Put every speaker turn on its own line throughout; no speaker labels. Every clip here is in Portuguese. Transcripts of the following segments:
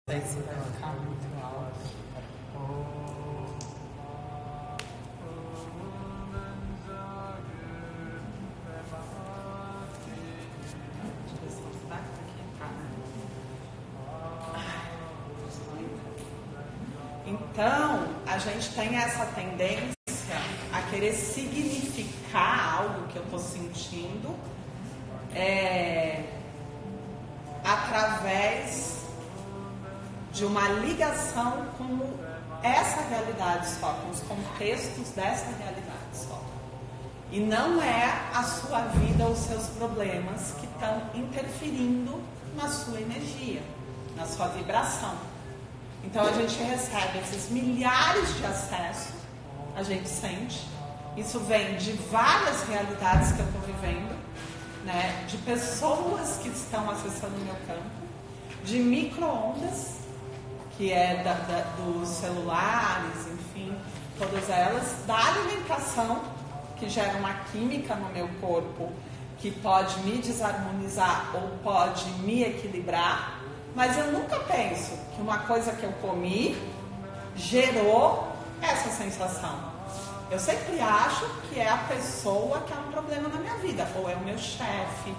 sei se vai ficar muito alto. Então, a gente tem essa tendência a querer significar algo que eu estou sentindo através de uma ligação com essa realidade só, com os contextos dessa realidade só. E não é a sua vida ou os seus problemas que estão interferindo na sua energia, na sua vibração. Então a gente recebe esses milhares de acessos, a gente sente. Isso vem de várias realidades que eu estou vivendo, né? De pessoas que estão acessando o meu campo, de micro-ondas, que é dos celulares, enfim, todas elas, da alimentação, que gera uma química no meu corpo, que pode me desarmonizar ou pode me equilibrar, mas eu nunca penso que uma coisa que eu comi gerou essa sensação. Eu sempre acho que é a pessoa que é um problema na minha vida, ou é o meu chefe,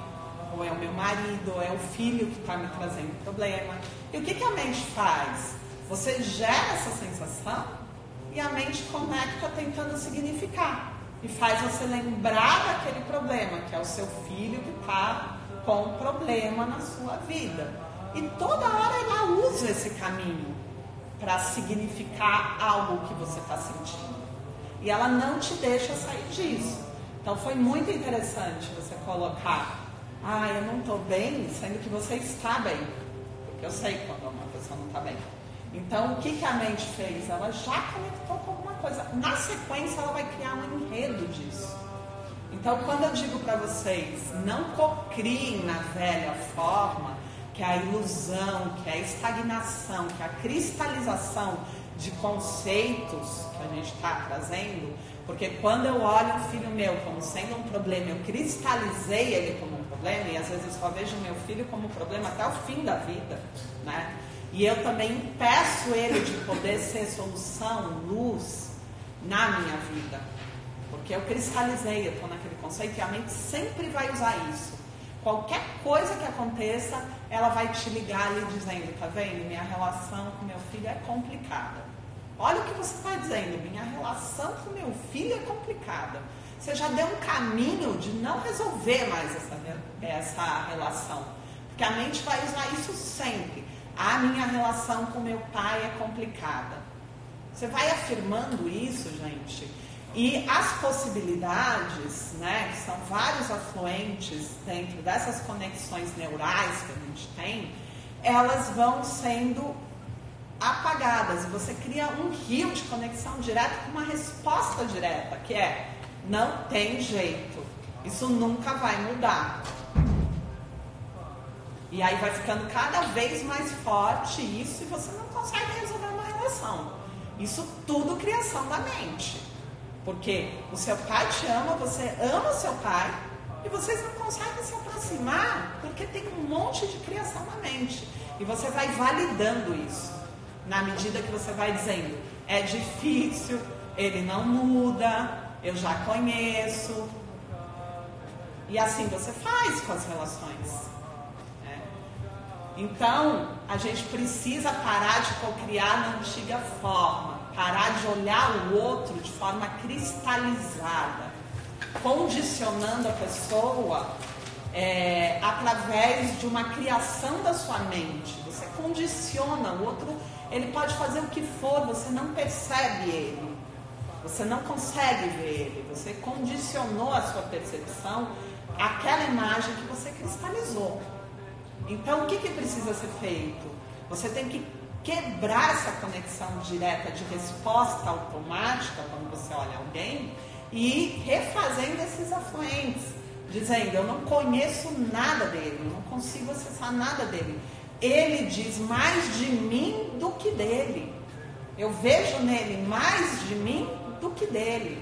ou é o meu marido, ou é o filho que está me trazendo problema. E o que a mente faz? Você gera essa sensação e a mente conecta tentando significar. E faz você lembrar daquele problema, que é o seu filho que está com um problema na sua vida. E toda hora ela usa esse caminho para significar algo que você está sentindo. E ela não te deixa sair disso. Então foi muito interessante você colocar: eu não estou bem, sendo que você está bem. Porque eu sei quando uma pessoa não está bem. Então o que a mente fez? Ela já conectou com alguma coisa. Na sequência ela vai criar um enredo disso. Então quando eu digo para vocês, não cocriem na velha forma, que é a ilusão, que é a estagnação, que é a cristalização de conceitos que a gente está trazendo, porque quando eu olho um filho meu como sendo um problema, eu cristalizei ele como um problema, e às vezes eu só vejo meu filho como um problema até o fim da vida, né? E eu também impeço ele de poder ser solução, luz na minha vida, porque eu cristalizei, eu estou naquele conceito, e a mente sempre vai usar isso. Qualquer coisa que aconteça, ela vai te ligar ali dizendo: tá vendo? Minha relação com meu filho é complicada. Olha o que você está dizendo: minha relação com meu filho é complicada. Você já deu um caminho de não resolver mais essa relação. Porque a mente vai usar isso sempre. A minha relação com meu pai é complicada. Você vai afirmando isso, gente. E as possibilidades, né, que são vários afluentes dentro dessas conexões neurais que a gente tem, elas vão sendo apagadas. E você cria um rio de conexão direta com uma resposta direta, que é: não tem jeito, isso nunca vai mudar. E aí vai ficando cada vez mais forte isso, e você não consegue resolver uma relação. Isso tudo criação da mente. Porque o seu pai te ama, você ama o seu pai, e vocês não conseguem se aproximar porque tem um monte de criação na mente. E você vai validando isso, na medida que você vai dizendo: é difícil, ele não muda, eu já conheço. E assim você faz com as relações, né? Então, a gente precisa parar de cocriar na antiga forma. Parar de olhar o outro de forma cristalizada, condicionando a pessoa através de uma criação da sua mente. Você condiciona o outro, ele pode fazer o que for, você não percebe ele, você não consegue ver ele, você condicionou a sua percepção àquela imagem que você cristalizou. Então o que precisa ser feito? Você tem que quebrar essa conexão direta de resposta automática quando você olha alguém e ir refazendo esses afluentes, dizendo: eu não conheço nada dele, eu não consigo acessar nada dele. Ele diz mais de mim do que dele. Eu vejo nele mais de mim do que dele.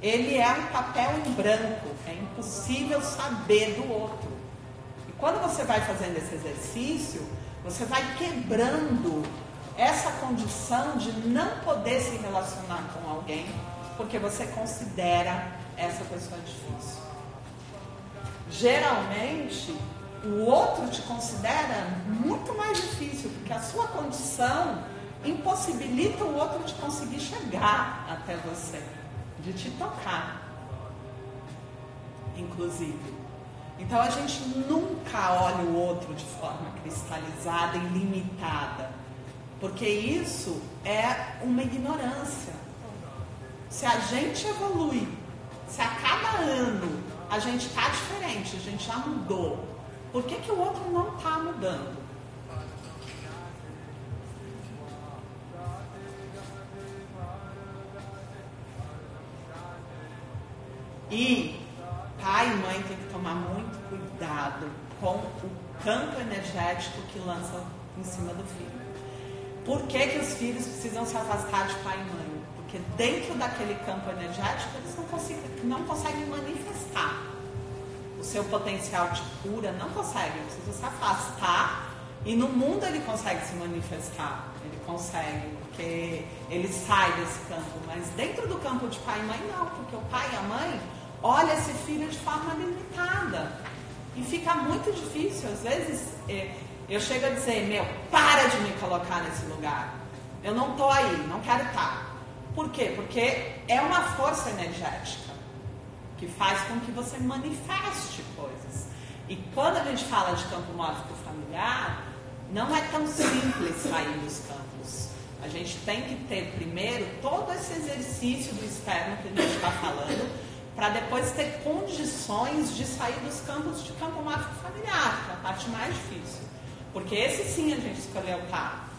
Ele é um papel em branco, é impossível saber do outro. E quando você vai fazendo esse exercício, Você vai quebrando essa condição de não poder se relacionar com alguém porque você considera essa pessoa difícil. Geralmente, o outro te considera muito mais difícil, porque a sua condição impossibilita o outro de conseguir chegar até você, de te tocar, inclusive. Então a gente nunca olha o outro de forma cristalizada e limitada, porque isso é uma ignorância. Se a gente evolui, se a cada ano a gente está diferente, a gente já mudou, por que o outro não está mudando? E pai e mãe tem que tomar muito cuidado com o campo energético que lança em cima do filho. Por que os filhos precisam se afastar de pai e mãe? Porque dentro daquele campo energético eles não conseguem manifestar o seu potencial de cura, não conseguem, precisa se afastar, e no mundo ele consegue se manifestar, ele consegue, porque ele sai desse campo, mas dentro do campo de pai e mãe não, porque o pai e a mãe olham esse filho de forma limitada, e fica muito difícil, às vezes eu chego a dizer, para de me colocar nesse lugar, eu não estou aí, não quero estar. Por quê? Porque é uma força energética que faz com que você manifeste coisas. E quando a gente fala de campo mórfico familiar, não é tão simples sair dos campos. A gente tem que ter primeiro todo esse exercício do externo que a gente está falando, para depois ter condições de sair dos campos de campo mórfico familiar, que é a parte mais difícil. Porque esse sim a gente escolheu estar.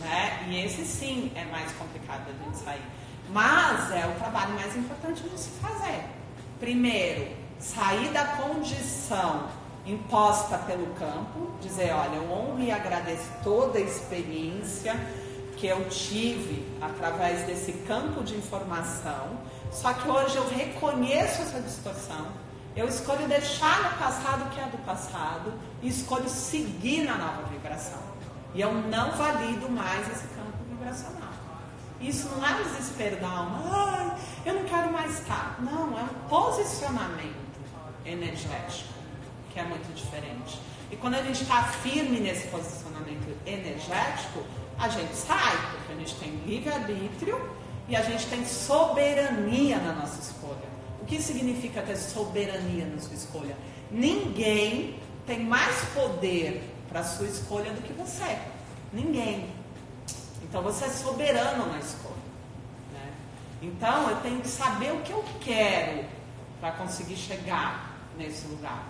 Né? E esse sim é mais complicado da gente sair. Mas é o trabalho mais importante de se fazer. Primeiro, sair da condição imposta pelo campo, dizer, olha, eu honro e agradeço toda a experiência que eu tive através desse campo de informação, só que hoje eu reconheço essa distorção, eu escolho deixar no passado o que é do passado e escolho seguir na nova vibração. E eu não valido mais esse campo vibracional. Isso não é o desespero da alma. Ai, eu não quero mais estar. Não, é um posicionamento energético, que é muito diferente. E quando a gente está firme nesse posicionamento energético, a gente sai, porque a gente tem livre-arbítrio e a gente tem soberania na nossa escolha. O que significa ter soberania na sua escolha? Ninguém tem mais poder para a sua escolha do que você. Ninguém. Então você é soberano na escolha. Né? Então eu tenho que saber o que eu quero para conseguir chegar nesse lugar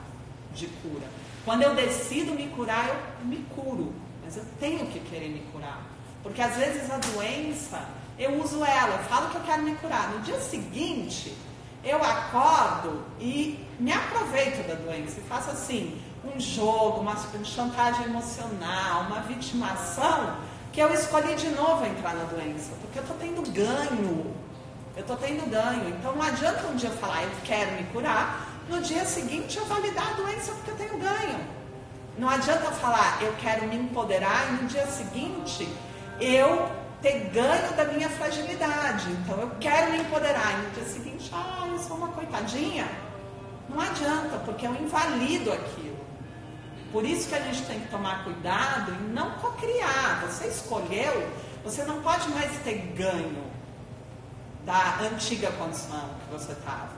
de cura. Quando eu decido me curar, eu me curo. Mas eu tenho que querer me curar. Porque às vezes a doença, eu uso ela, eu falo que eu quero me curar. No dia seguinte, eu acordo e me aproveito da doença e faço assim, um jogo, uma chantagem emocional, uma vitimação, que eu escolhi de novo entrar na doença, porque eu estou tendo ganho. Então não adianta um dia eu falar, eu quero me curar, no dia seguinte eu validar a doença porque eu tenho ganho. Não adianta eu falar, eu quero me empoderar, e no dia seguinte eu ter ganho da minha fragilidade. Então eu quero me empoderar, e no dia seguinte, eu sou uma coitadinha. Não adianta, porque eu invalido aquilo. Por isso que a gente tem que tomar cuidado e não cocriar. Você escolheu, você não pode mais ter ganho da antiga condição que você estava.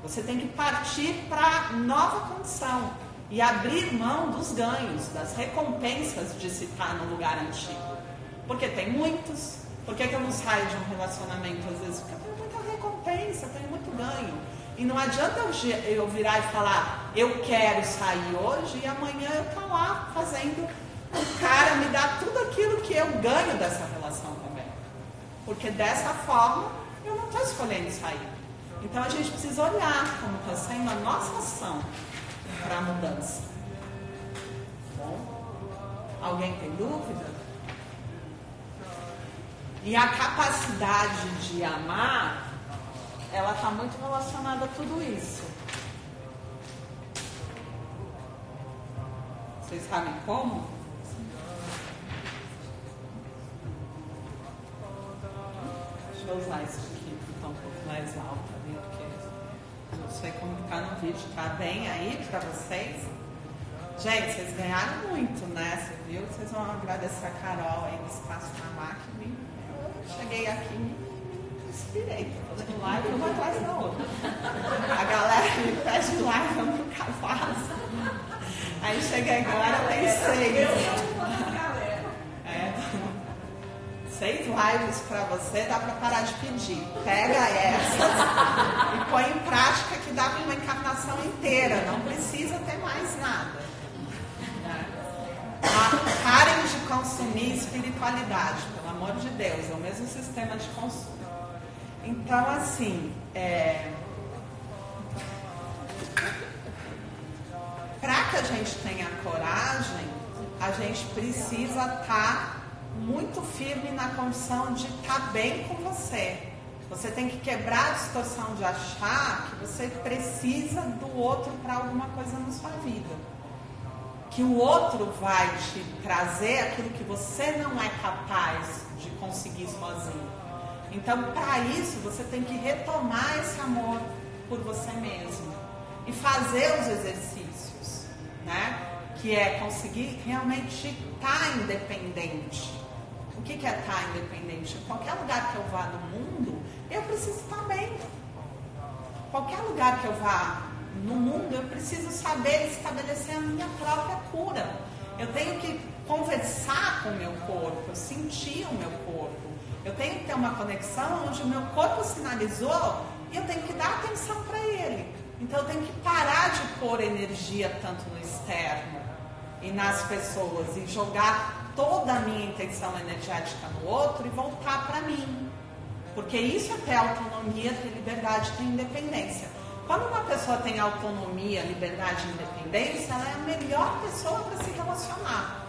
Você tem que partir para nova condição e abrir mão dos ganhos, das recompensas de se estar no lugar antigo. Porque tem muitos. Por que eu não saio de um relacionamento às vezes? Porque eu tenho muita recompensa, tenho muito ganho. E não adianta eu virar e falar, eu quero sair hoje e amanhã eu estou lá fazendo o cara me dar tudo aquilo que eu ganho dessa relação também. Porque dessa forma eu não estou escolhendo sair. Então a gente precisa olhar como está sendo a nossa ação para a mudança. Bom, alguém tem dúvida? E a capacidade de amar, ela está muito relacionada a tudo isso. Vocês sabem como? Deixa eu usar isso aqui, que está um pouco mais alto ali, porque eu não sei como está no vídeo. Está bem aí para vocês? Gente, vocês ganharam muito, né? Você viu? Vocês vão agradecer a Carol aí do Espaço na Máquina. Eu cheguei aqui e me inspirei. Tô fazendo live uma atrás da outra. A galera me pede live, eu nunca faço. Aí cheguei agora, tem 6. 6 lives para você, dá para parar de pedir. Pega essas e põe em prática, que dá para uma encarnação inteira. Não precisa ter mais nada. Parem de consumir espiritualidade, pelo amor de Deus. É o mesmo sistema de consumo. Então, assim, para que a gente tenha coragem, a gente precisa estar muito firme na condição de estar bem com você. Você tem que quebrar a distorção de achar que você precisa do outro para alguma coisa na sua vida. Que o outro vai te trazer aquilo que você não é capaz de conseguir sozinho. Então, para isso, você tem que retomar esse amor por você mesmo e fazer os exercícios, né? Que é conseguir realmente estar independente. O que é estar independente? Em qualquer lugar que eu vá no mundo, eu preciso estar bem. Qualquer lugar que eu vá no mundo, eu preciso saber estabelecer a minha própria cura. Eu tenho que conversar com o meu corpo, sentir o meu corpo. Eu tenho que ter uma conexão onde o meu corpo sinalizou e eu tenho que dar atenção para ele. Então eu tenho que parar de pôr energia tanto no externo e nas pessoas e jogar toda a minha intenção energética no outro e voltar para mim. Porque isso é ter autonomia, ter liberdade, ter independência. Quando uma pessoa tem autonomia, liberdade e independência, ela é a melhor pessoa para se relacionar.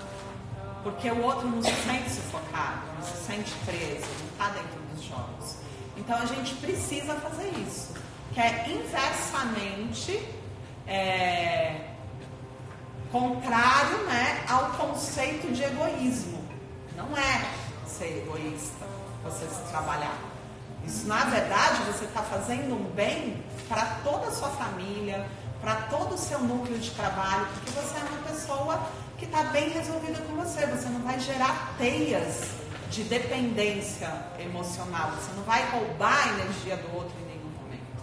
Porque o outro não se sente sufocado, não se sente preso, não está dentro dos jogos. Então a gente precisa fazer isso, que é inversamente contrário, né, ao conceito de egoísmo. Não é ser egoísta, você se trabalhar. Isso, na verdade, você está fazendo um bem para toda a sua família, para todo o seu núcleo de trabalho, porque você é uma pessoa que está bem resolvida com você. Você não vai gerar teias de dependência emocional. Você não vai roubar a energia do outro em nenhum momento,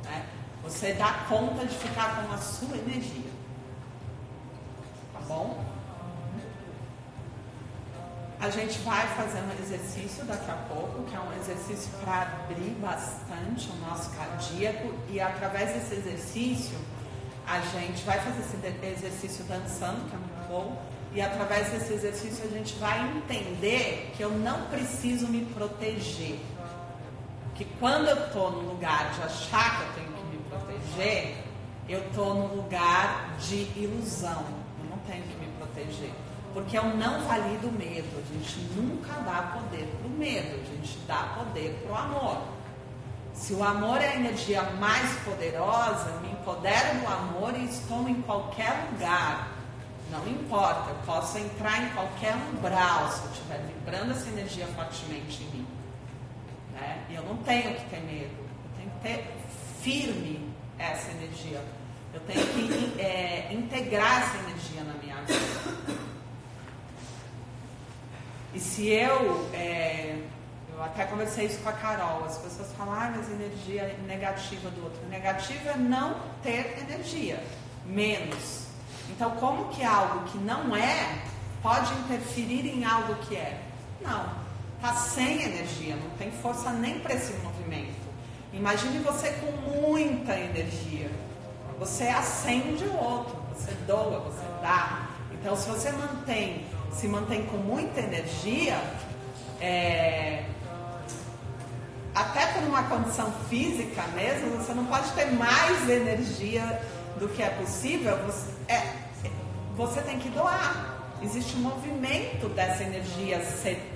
né? Você dá conta de ficar com a sua energia. Tá bom? A gente vai fazer um exercício daqui a pouco, que é um exercício para abrir bastante o nosso cardíaco, e através desse exercício a gente vai fazer esse exercício dançando, que é muito bom, e através desse exercício a gente vai entender que eu não preciso me proteger. Que quando eu estou no lugar de achar que eu tenho que me proteger, eu estou no lugar de ilusão. Eu não tenho que me proteger. Porque eu não valido o medo. A gente nunca dá poder para o medo, a gente dá poder para o amor. Se o amor é a energia mais poderosa, eu me empodero do amor e estou em qualquer lugar. Não importa, eu posso entrar em qualquer umbral se eu estiver vibrando essa energia fortemente em mim, né? E eu não tenho que ter medo, eu tenho que ter firme essa energia. Eu tenho que integrar essa energia na minha vida. E se eu até conversei isso com a Carol, as pessoas falam, mas energia negativa do outro. Negativa é não ter energia, menos. Então, como que algo que não pode interferir em algo que é? Não, está sem energia, não tem força nem para esse movimento. Imagine você com muita energia. Você acende o outro, você doa, você dá. Então, se você se mantém com muita energia, até por uma condição física mesmo, você não pode ter mais energia do que é possível, você tem que doar. Existe um movimento dessa energia ser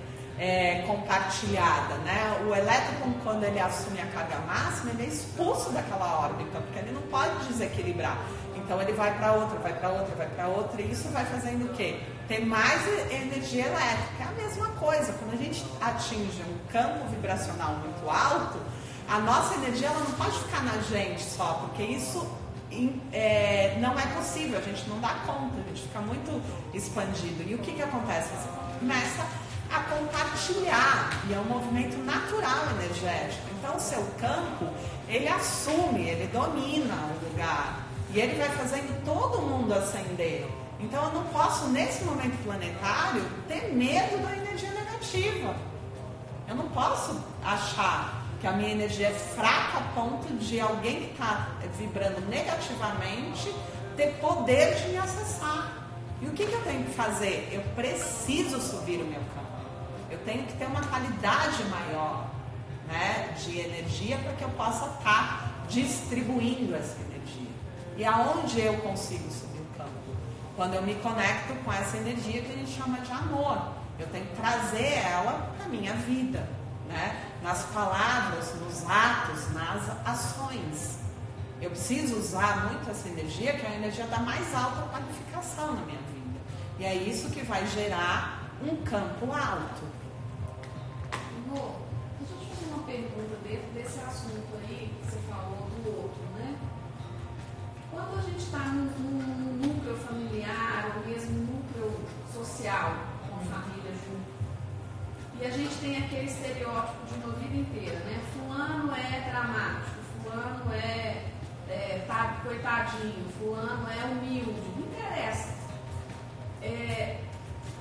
compartilhada, né? O elétron, quando ele assume a carga máxima, ele é expulso daquela órbita, porque ele não pode desequilibrar. Então ele vai para outra, vai para outra, vai para outra, e isso vai fazendo o quê? ter mais energia elétrica. É a mesma coisa, quando a gente atinge um campo vibracional muito alto, a nossa energia ela não pode ficar na gente só, porque isso não é possível, a gente não dá conta, a gente fica muito expandido. E o que acontece? Você começa a compartilhar, e é um movimento natural energético. Então o seu campo, ele assume, ele domina o lugar, e ele vai fazendo todo mundo ascender. Então eu não posso, nesse momento planetário, ter medo da energia negativa. Eu não posso achar que a minha energia é fraca a ponto de alguém que está vibrando negativamente ter poder de me acessar. E o que eu tenho que fazer? Eu preciso subir o meu campo. Eu tenho que ter uma qualidade maior, né, de energia para que eu possa estar distribuindo essa energia. E aonde eu consigo subir o campo? Quando eu me conecto com essa energia que a gente chama de amor. Eu tenho que trazer ela para a minha vida, né? Nas palavras, nos atos, nas ações. Eu preciso usar muito essa energia, que é a energia da mais alta qualificação na minha vida. E é isso que vai gerar um campo alto.
Deixa eu te fazer uma pergunta dentro desse assunto aí que você falou do outro, né? Quando a gente está num núcleo familiar, ou mesmo núcleo social, com a família junto, e a gente tem aquele estereótipo de uma vida inteira, né? Fulano é dramático, fulano tá coitadinho, fulano é humilde, não interessa.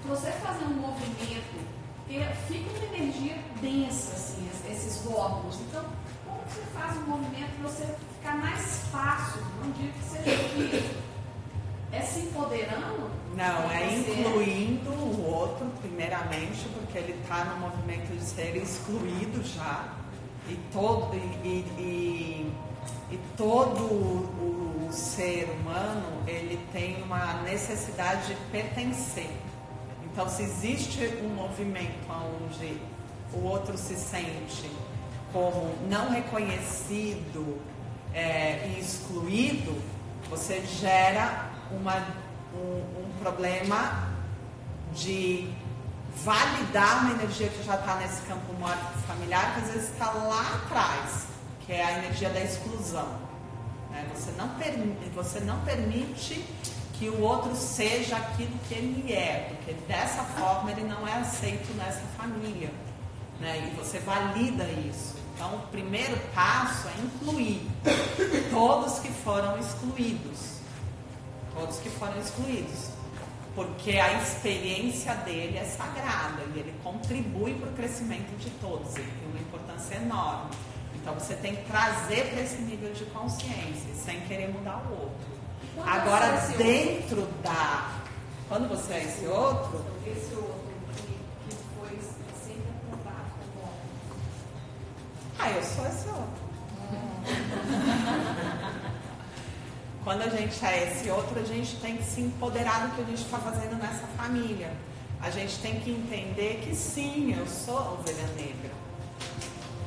Você fazer um movimento, fica uma energia densa, assim, esses rótulos. Então, como você faz um movimento para você ficar mais fácil? Não digo que seja difícil. É se empoderando?
Não, é incluindo o outro, primeiramente, porque ele está no movimento de ser excluído já. E todo o ser humano, ele tem uma necessidade de pertencer. Então, se existe um movimento onde o outro se sente como não reconhecido e excluído, você gera um problema de validar uma energia que já está nesse campo morto familiar, que às vezes está lá atrás, que é a energia da exclusão. Né? Você não permite que o outro seja aquilo que ele é, porque dessa forma ele não é aceito nessa família, né? E você valida isso. Então, o primeiro passo é incluir todos que foram excluídos. Todos que foram excluídos. Porque a experiência dele é sagrada e ele contribui para o crescimento de todos. Ele tem uma importância enorme. Então, você tem que trazer para esse nível de consciência, sem querer mudar o outro. Agora, dentro da... Quando você é esse outro...
Esse outro que foi sempre apontado como...
eu sou esse outro. Quando a gente é esse outro, a gente tem que se empoderar do que a gente está fazendo nessa família. A gente tem que entender que sim, eu sou a ovelha negra.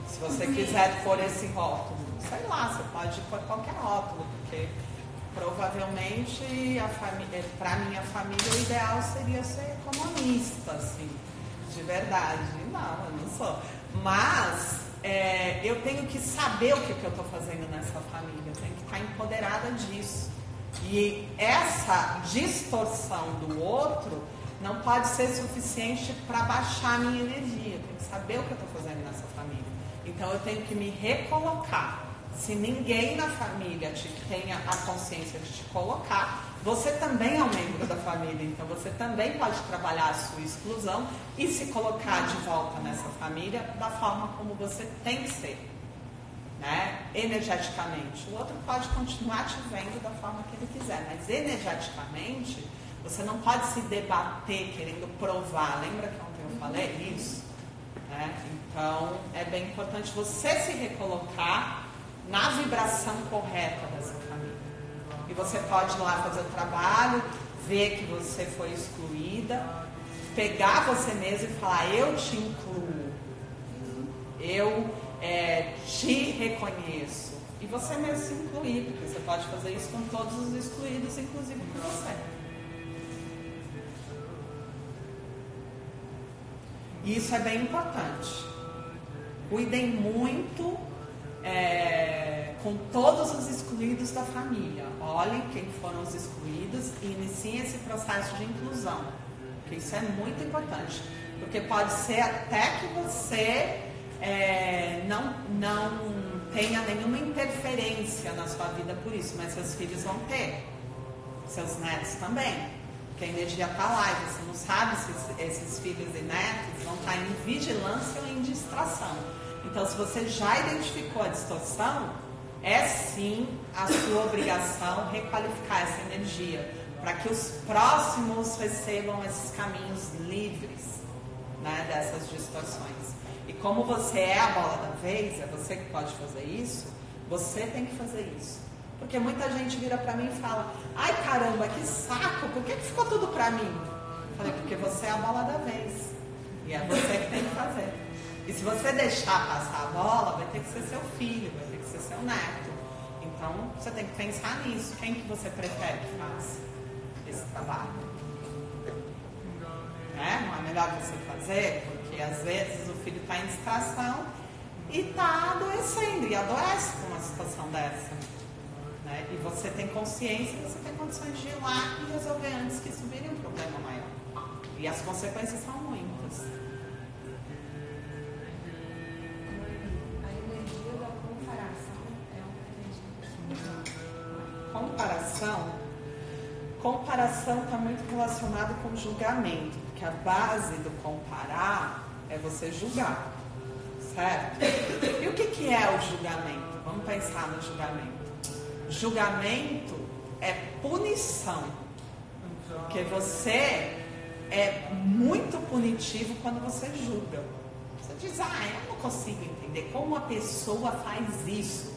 Se você quiser pôr esse rótulo, sei lá, você pode pôr qualquer rótulo, porque... provavelmente, para minha família, o ideal seria ser comunista, assim, de verdade. Não, eu não sou. Mas eu tenho que saber o que eu estou fazendo nessa família, eu tenho que estar empoderada disso. E essa distorção do outro não pode ser suficiente para baixar a minha energia. Eu tenho que saber o que eu estou fazendo nessa família. Então, eu tenho que me recolocar. Se ninguém na família tenha a consciência de te colocar, você também é um membro da família, então você também pode trabalhar a sua exclusão e se colocar de volta nessa família da forma como você tem que ser, né? Energeticamente. O outro pode continuar te vendo da forma que ele quiser, mas energeticamente você não pode se debater querendo provar. Lembra que ontem eu falei isso? Né? Então é bem importante você se recolocar na vibração correta dessa família. E você pode ir lá fazer o trabalho, ver que você foi excluída, pegar você mesmo e falar, eu te incluo, eu te reconheço. E você mesmo se incluir, porque você pode fazer isso com todos os excluídos, inclusive com você. E isso é bem importante. Cuidem muito com todos os excluídos da família. Olhem quem foram os excluídos e iniciem esse processo de inclusão. Porque isso é muito importante. Porque pode ser até que você não tenha nenhuma interferência na sua vida por isso, mas seus filhos vão ter. Seus netos também. Porque a energia está lá e você não sabe se esses filhos e netos vão estar em vigilância ou em distração. Então, se você já identificou a distorção, é sim a sua obrigação requalificar essa energia, para que os próximos recebam esses caminhos livres, né, dessas distorções. E como você é a bola da vez, é você que pode fazer isso, você tem que fazer isso. Porque muita gente vira pra mim e fala: ai caramba, que saco, por que ficou tudo pra mim? Eu falei: porque você é a bola da vez. E é você que tem que fazer. E se você deixar passar a bola, vai ter que ser seu filho, vai ter que ser seu neto. Então você tem que pensar nisso. Quem que você prefere que faça esse trabalho? Não é melhor você fazer? Porque às vezes o filho está em distração e está adoecendo, e adoece com uma situação dessa. Né? E você tem consciência, você tem condições de ir lá e resolver antes que isso vire um problema maior. E as consequências são muitas.
A energia da comparação é uma energia.
Comparação está muito relacionado com julgamento, porque a base do comparar é você julgar, certo? E o que é o julgamento? Vamos pensar no julgamento. Julgamento é punição, porque você é muito punitivo quando você julga. Você diz: eu não consigo entender como uma pessoa faz isso,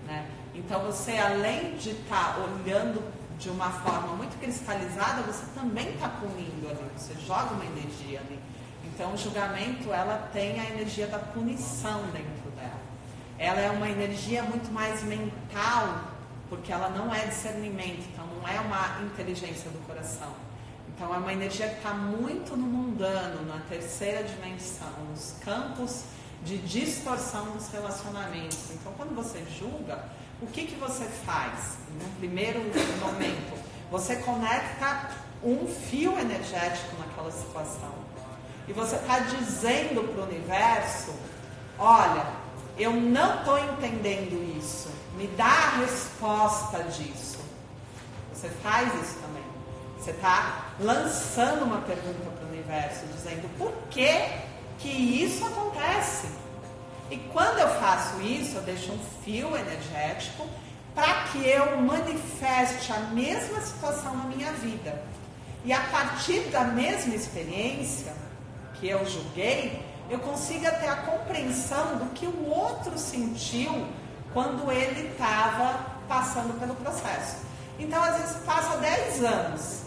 né? Então você, além de estar olhando de uma forma muito cristalizada, você também está punindo ali, você joga uma energia ali. Então o julgamento, ela tem a energia da punição dentro dela. Ela é uma energia muito mais mental, porque ela não é discernimento, então não é uma inteligência do coração. Então é uma energia que está muito no mundano, na terceira dimensão, nos campos de distorção dos relacionamentos. Então quando você julga, o que você faz? No primeiro momento, você conecta um fio energético naquela situação. E você está dizendo para o universo: olha, eu não estou entendendo isso. Me dá a resposta disso. Você faz isso também. Você está lançando uma pergunta para o universo, dizendo: por que isso acontece? E quando eu faço isso, eu deixo um fio energético para que eu manifeste a mesma situação na minha vida. E a partir da mesma experiência que eu julguei, eu consiga ter a compreensão do que o outro sentiu quando ele estava passando pelo processo. Então, às vezes, passa 10 anos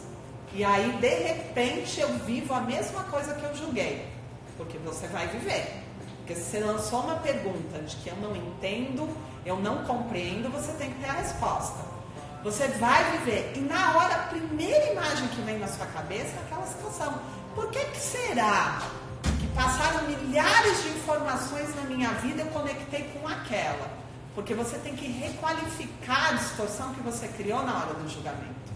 e aí, de repente, eu vivo a mesma coisa que eu julguei. Porque você vai viver. Porque se você lançou uma pergunta de que eu não entendo, eu não compreendo, você tem que ter a resposta. Você vai viver. E na hora, a primeira imagem que vem na sua cabeça é aquela situação. Por que será que passaram milhares de informações na minha vida e eu conectei com aquela? Porque você tem que requalificar a distorção que você criou na hora do julgamento.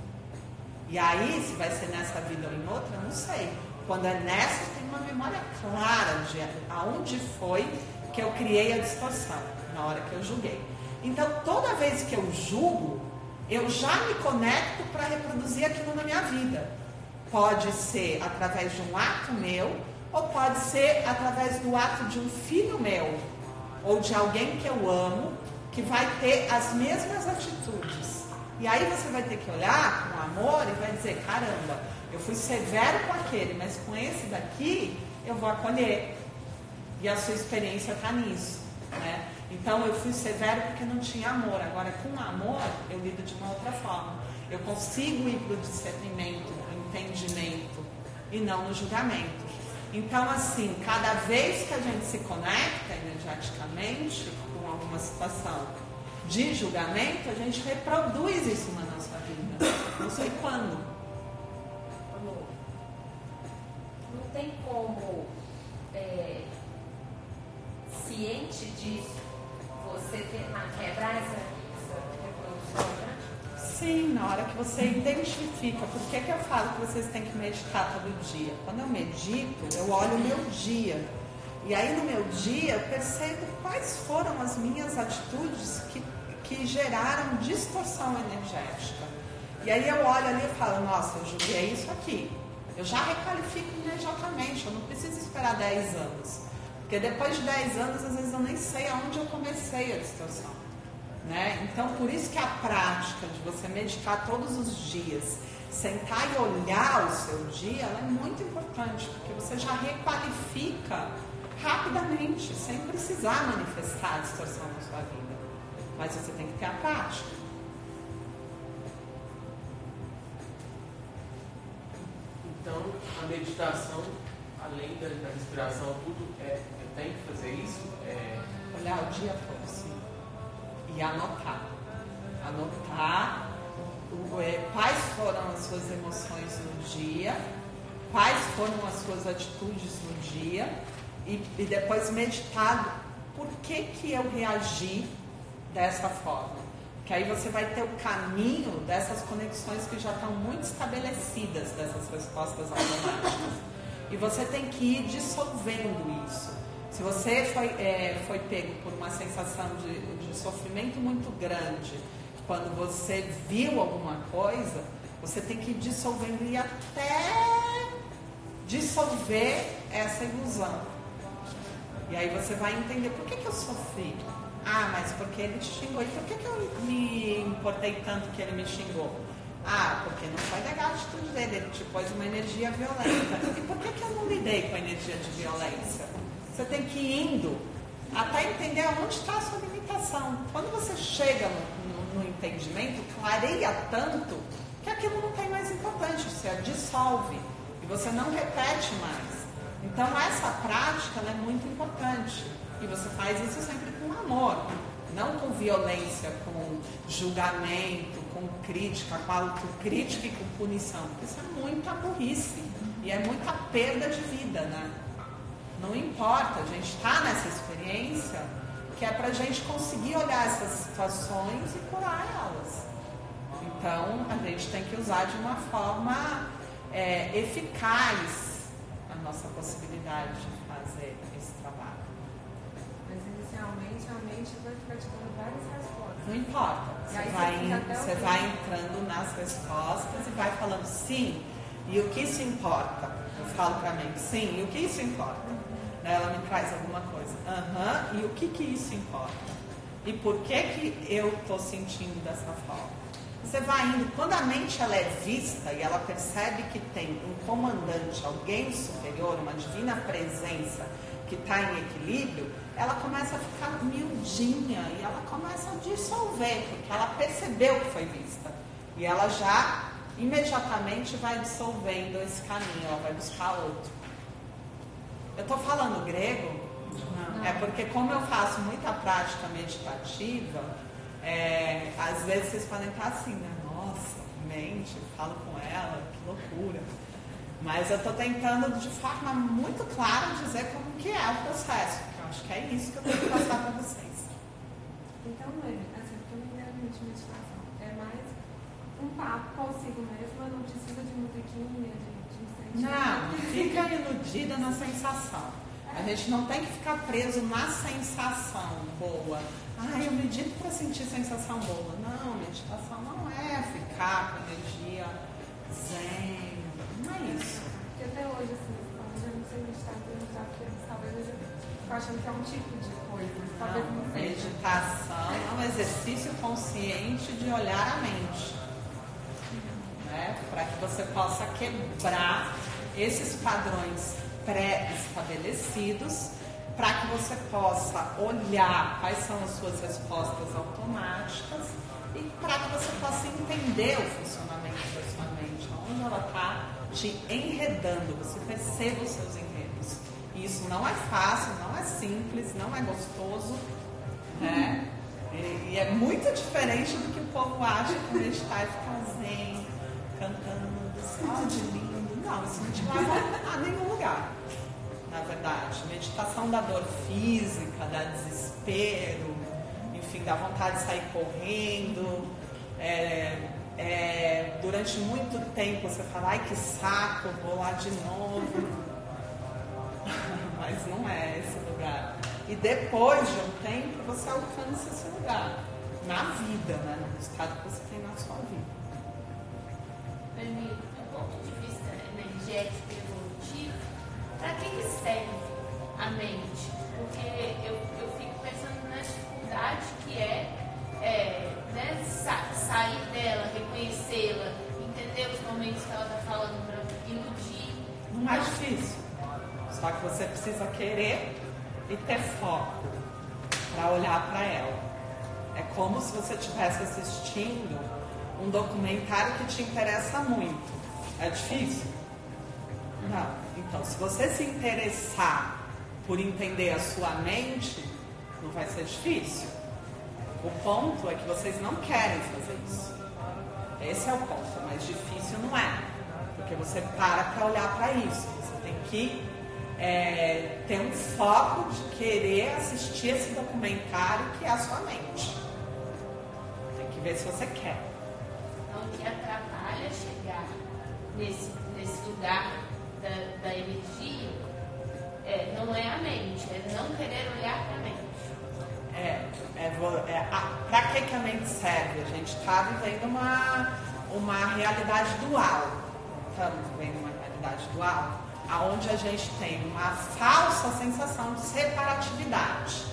E aí, se vai ser nessa vida ou em outra, eu não sei. Quando é nessa, eu tenho uma memória clara de aonde foi que eu criei a distorção, na hora que eu julguei. Então, toda vez que eu julgo, eu já me conecto para reproduzir aquilo na minha vida. Pode ser através de um ato meu, ou pode ser através do ato de um filho meu, ou de alguém que eu amo, que vai ter as mesmas atitudes. E aí você vai ter que olhar com amor e vai dizer: caramba, eu fui severo com aquele, mas com esse daqui eu vou acolher. E a sua experiência está nisso, né? Então eu fui severo porque não tinha amor. Agora com amor eu lido de uma outra forma. Eu consigo ir para o discernimento, para o entendimento e não no julgamento. Então assim, cada vez que a gente se conecta energeticamente com alguma situação de julgamento, a gente reproduz isso na nossa vida. Não sei quando.
Não tem como parte disso, você tentar quebrar essa reprodução, né?
Sim, na hora que você identifica, por que eu falo que vocês têm que meditar todo dia? Quando eu medito, eu olho o meu dia. E aí no meu dia eu percebo quais foram as minhas atitudes que geraram distorção energética. E aí eu olho ali e falo, nossa, eu julguei isso aqui. Eu já requalifico imediatamente, eu não preciso esperar 10 anos. Porque depois de 10 anos, às vezes eu nem sei aonde eu comecei a distorção. Né? Então, por isso que a prática de você meditar todos os dias, sentar e olhar o seu dia, ela é muito importante, porque você já requalifica rapidamente, sem precisar manifestar a distorção na sua vida. Mas você tem que ter a prática.
Então, a meditação, além da respiração, tudo eu tenho que fazer isso?
Olhar o dia todo, sim. E anotar. Anotar quais foram as suas emoções no dia, quais foram as suas atitudes no dia, e depois meditar por que eu reagi dessa forma. Que aí você vai ter o caminho dessas conexões que já estão muito estabelecidas, dessas respostas automáticas. E você tem que ir dissolvendo isso. Se você foi pego por uma sensação de sofrimento muito grande, quando você viu alguma coisa, você tem que ir dissolvendo e até dissolver essa ilusão. E aí você vai entender por que eu sofri. Ah, mas porque ele te xingou. E por que eu me importei tanto que ele me xingou? Ah, porque não foi legal a atitude dele, ele te pôs uma energia violenta. E por que eu não lidei com a energia de violência? Você tem que ir indo até entender onde está a sua limitação. Quando você chega no entendimento, clareia tanto que aquilo não tem mais importância, você a dissolve e você não repete mais. Então essa prática ela é muito importante e você faz isso sempre com amor, não com violência, com julgamento, com crítica, com autocrítica e com punição, porque isso é muita burrice e é muita perda de vida, né? Não importa, a gente está nessa experiência que é para a gente conseguir olhar essas situações e curar elas. Então, a gente tem que usar de uma forma eficaz a nossa possibilidade de fazer esse trabalho.
Mas inicialmente a mente vai ficar te dando várias respostas.
Não importa, você vai entrando nas respostas e vai falando sim, e o que isso importa? Eu falo para a mente, sim, e o que isso importa? Ela me traz alguma coisa. E o que isso importa? E por que eu estou sentindo dessa forma? Você vai indo, quando a mente ela é vista e ela percebe que tem um comandante, alguém superior, uma divina presença que está em equilíbrio, ela começa a ficar miudinha e ela começa a dissolver, porque ela percebeu que foi vista. E ela já imediatamente vai dissolvendo esse caminho, ela vai buscar outro. Eu estou falando grego? Não. É porque como eu faço muita prática meditativa, às vezes vocês podem estar assim, né? Nossa, mente, falo com ela, que loucura. Mas eu estou tentando de forma muito clara dizer como que é o processo, porque eu acho que é isso que eu tenho que passar para vocês.
Então, assim, porque eu não entendo muito de meditação. É mais um papo consigo mesma, não precisa de musiquinha, de
não, fica iludida na sensação. A gente não tem que ficar preso na sensação boa. Eu medito para sentir sensação boa. Não, meditação não é ficar com energia zen. Não é isso.
Porque até hoje, assim, eu já não sei meditar, porque talvez eu estou achando que é um tipo de coisa. Talvez não seja.
Meditação é um exercício consciente de olhar a mente. Para que você possa quebrar esses padrões pré-estabelecidos, para que você possa olhar quais são as suas respostas automáticas e para que você possa entender o funcionamento da sua mente, onde ela está te enredando, você perceba os seus enredos. E isso não é fácil, não é simples, não é gostoso, né? E é muito diferente do que o povo acha que meditar e ficar zen, cantando, só de lindo. Não, isso não te leva a nenhum lugar. na verdade. Meditação da dor física, da desespero, enfim, da vontade de sair correndo. Durante muito tempo você fala, ai que saco, vou lá de novo. Mas não é esse lugar. E depois de um tempo você alcança esse lugar. Na vida, né? No estado que você tem na sua vida.
Do ponto de vista energético e evolutivo, para que serve a mente? Porque eu fico pensando na dificuldade que né, sair dela, reconhecê-la, entender os momentos que ela está falando para iludir.
Não é difícil. Só que você precisa querer e ter foco para olhar para ela. É como se você estivesse assistindo um documentário que te interessa muito. É difícil? Não. Então, se você se interessar por entender a sua mente, não vai ser difícil. O ponto é que vocês não querem fazer isso. Esse é o ponto, mas difícil não é. Porque você para olhar para isso. Você tem que ter um foco de querer assistir esse documentário que é a sua mente. Tem que ver se você quer.
Então, o que atrapalha chegar nesse lugar da energia não é a mente, é não querer olhar para a mente.
Para que a mente serve? A gente está vivendo uma realidade dual. Estamos vivendo uma realidade dual, onde a gente tem uma falsa sensação de separatividade.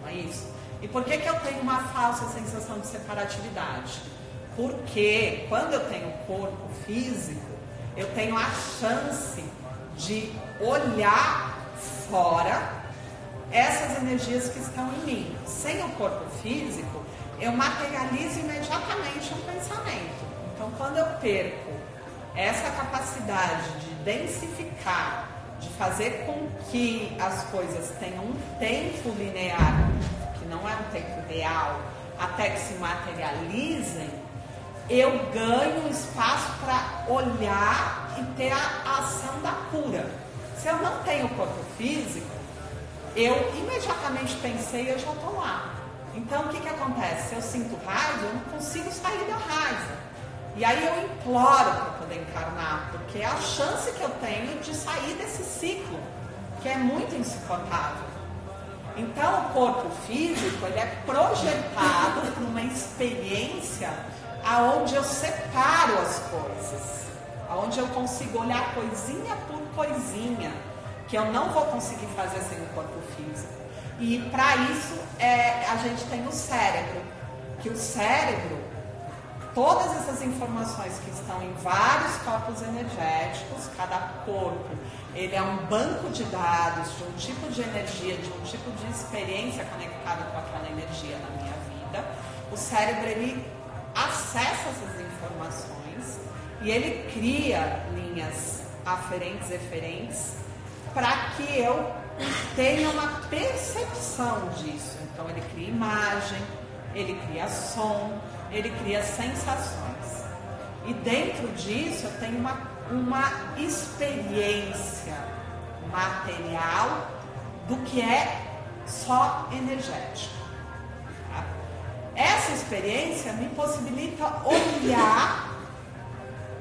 Não é isso? E por que eu tenho uma falsa sensação de separatividade? Porque quando eu tenho corpo físico, eu tenho a chance de olhar fora essas energias que estão em mim. Sem o corpo físico, eu materializo imediatamente um pensamento. Então, quando eu perco essa capacidade de densificar, de fazer com que as coisas tenham um tempo linear, que não é um tempo real, até que se materializem, eu ganho espaço para olhar e ter a ação da cura. Se eu não tenho corpo físico, eu imediatamente pensei e eu já estou lá. Então, o que acontece? Se eu sinto raiva, eu não consigo sair da raiva. E aí eu imploro para poder encarnar, porque é a chance que eu tenho de sair desse ciclo, que é muito insuportável. Então, o corpo físico, ele é projetado para uma experiência aonde eu separo as coisas, aonde eu consigo olhar coisinha por coisinha, que eu não vou conseguir fazer sem o corpo físico. E para isso a gente tem o cérebro, que o cérebro, todas essas informações que estão em vários corpos energéticos, cada corpo, ele é um banco de dados de um tipo de energia, de um tipo de experiência conectada com aquela energia na minha vida. O cérebro, ele acessa essas informações e ele cria linhas aferentes e eferentes para que eu tenha uma percepção disso. Então ele cria imagem, ele cria som, ele cria sensações. E dentro disso eu tenho uma experiência material do que é só energético. Tá? Essa experiência me possibilita olhar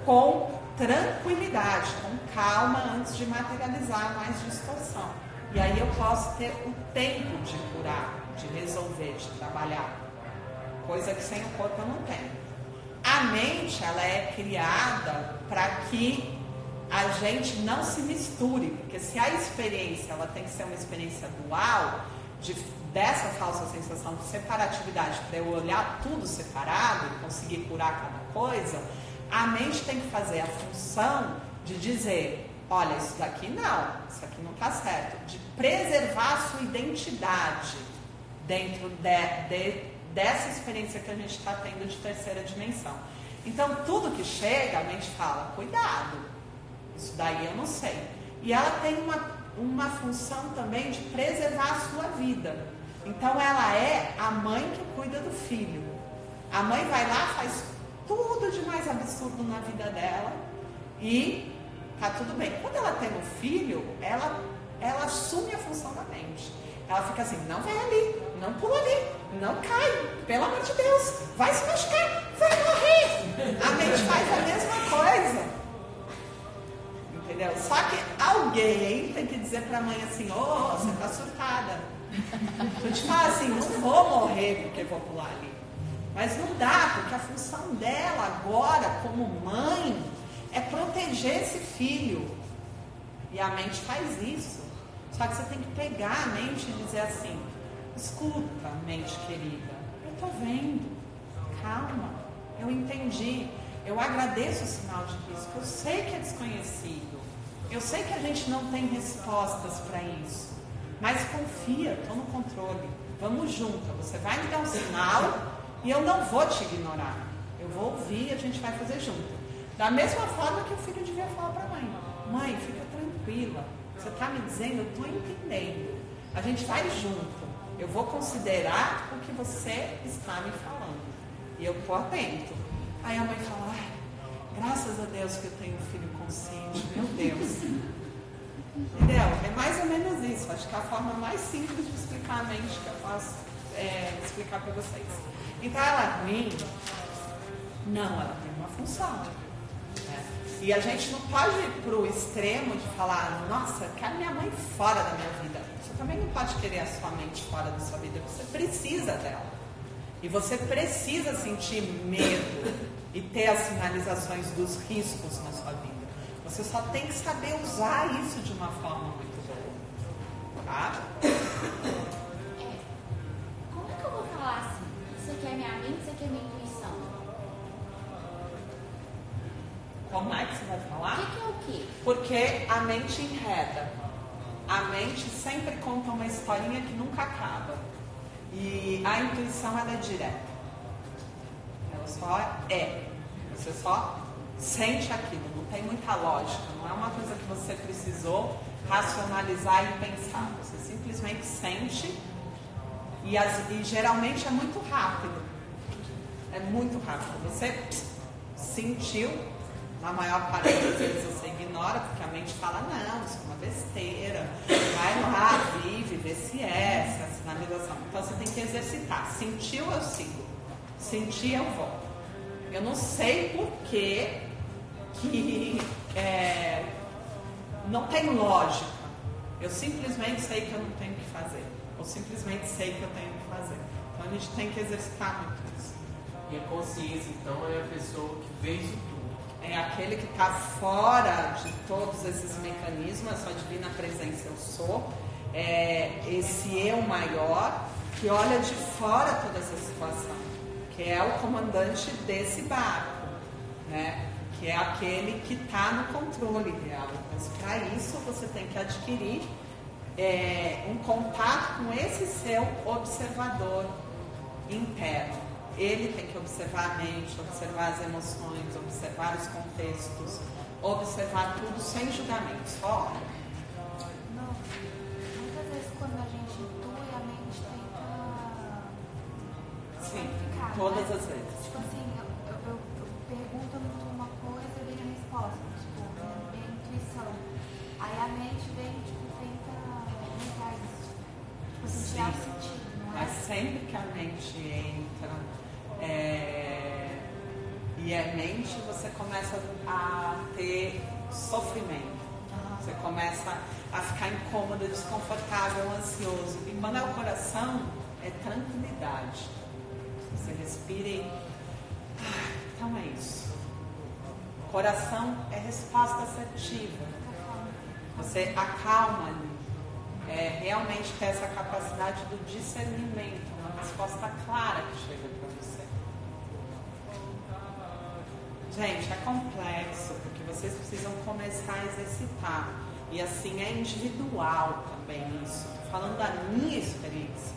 com tranquilidade, com calma, antes de materializar mais distorção. E aí eu posso ter o tempo de curar, de resolver, de trabalhar. Coisa que sem o corpo eu não tenho. A mente, ela é criada para que a gente não se misture, porque se a experiência, ela tem que ser uma experiência dual, dessa falsa sensação de separatividade, para eu olhar tudo separado e conseguir curar cada coisa, a mente tem que fazer a função de dizer, olha, isso daqui não, isso aqui não está certo, de preservar a sua identidade dentro dessa experiência que a gente está tendo de terceira dimensão. Então, tudo que chega, a mente fala, cuidado, isso daí eu não sei. E ela tem uma função também de preservar a sua vida. Então, ela é a mãe que cuida do filho. A mãe vai lá, faz tudo de mais absurdo na vida dela e tá tudo bem. Quando ela tem um filho, ela ela assume a função da mente. Ela fica assim, não vai ali, não pula ali, não cai, pelo amor de Deus, vai se machucar, vai morrer. A mente faz a mesma coisa. Entendeu? Só que alguém tem que dizer pra mãe assim, você tá surtada. Eu te falo assim, não vou morrer porque vou pular ali. Mas não dá, porque a função dela agora, como mãe, é proteger esse filho. E a mente faz isso. Só que você tem que pegar a mente e dizer assim, escuta, mente querida, eu tô vendo, calma, eu entendi, eu agradeço o sinal de risco, eu sei que é desconhecido, eu sei que a gente não tem respostas para isso, mas confia, estou no controle, vamos junto, você vai me dar um sinal e eu não vou te ignorar, eu vou ouvir e a gente vai fazer junto. Da mesma forma que o filho devia falar para a mãe, mãe, fica tranquila, você está me dizendo, eu estou entendendo. A gente vai junto. Eu vou considerar o que você está me falando. E eu estou atento. Aí a mãe fala, graças a Deus que eu tenho um filho consciente. Meu Deus. Entendeu? É mais ou menos isso. Acho que é a forma mais simples de explicar a mente que eu posso explicar para vocês. Então ela é ruim? Não, ela tem uma função. E a gente não pode ir para o extremo de falar, nossa, quero minha mãe fora da minha vida. Você também não pode querer a sua mente fora da sua vida, você precisa dela. E você precisa sentir medo e ter as sinalizações dos riscos na sua vida. Você só tem que saber usar isso de uma forma muito boa. Tá?
Como é que eu vou falar assim? Isso aqui é minha mente, isso aqui é minha intuição.
Como é que você vai falar?
O que é o quê?
Porque a mente enreda. A mente sempre conta uma historinha que nunca acaba. E a intuição, ela é direta. Ela só é. Você só sente aquilo. Não tem muita lógica. Não é uma coisa que você precisou racionalizar e pensar. Você simplesmente sente. E geralmente é muito rápido. É muito rápido. Você sentiu. Na maior parte das vezes você ignora, porque a mente fala, não, isso é uma besteira, vai lá, vive, vê se é a sinalização. Então você tem que exercitar. Sentiu, eu sigo. Senti, eu vou. Eu não sei por que não tem lógica. Eu simplesmente sei que eu não tenho que fazer. Ou simplesmente sei que eu tenho que fazer. Então a gente tem que exercitar muito isso.
E a consciência, então, é a pessoa que vê isso tudo.
É aquele que está fora de todos esses mecanismos, a sua divina presença eu sou, esse eu maior que olha de fora toda essa situação, que é o comandante desse barco, né? Que é aquele que está no controle real. Mas para isso você tem que adquirir um contato com esse seu observador interno. Ele tem que observar a mente, observar as emoções, observar os contextos, observar tudo sem julgamento, só olha.
Não. Muitas vezes quando a gente intui, a mente tenta
Sim,
verificar,
todas
né?
as vezes.
Tipo assim, eu pergunto uma coisa e vem a resposta, tipo, minha intuição. Aí a mente vem, tipo, tenta mudar isso. Tipo assim, tirar o sentido, não é?
Mas sempre que a mente entra e é mente, você começa a ter sofrimento. Você começa a ficar incômodo, desconfortável, ansioso. E quando é o coração, é tranquilidade. Você respira e... então é isso. Coração é resposta assertiva. Você acalma ali. Realmente ter essa capacidade do discernimento, uma resposta clara que chega para você. Gente, é complexo, porque vocês precisam começar a exercitar. E assim, é individual também isso. Estou falando da minha experiência,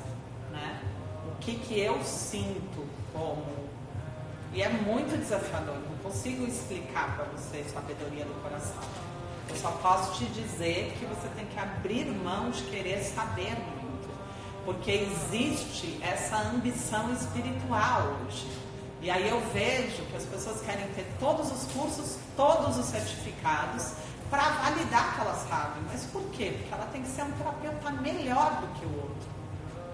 né? O que eu sinto como... E é muito desafiador, não consigo explicar para você a sabedoria do coração. Eu só posso te dizer que você tem que abrir mão de querer saber muito. Porque existe essa ambição espiritual hoje. E aí eu vejo que as pessoas querem ter todos os cursos, todos os certificados, para validar que elas sabem. Mas por quê? Porque ela tem que ser um terapeuta melhor do que o outro,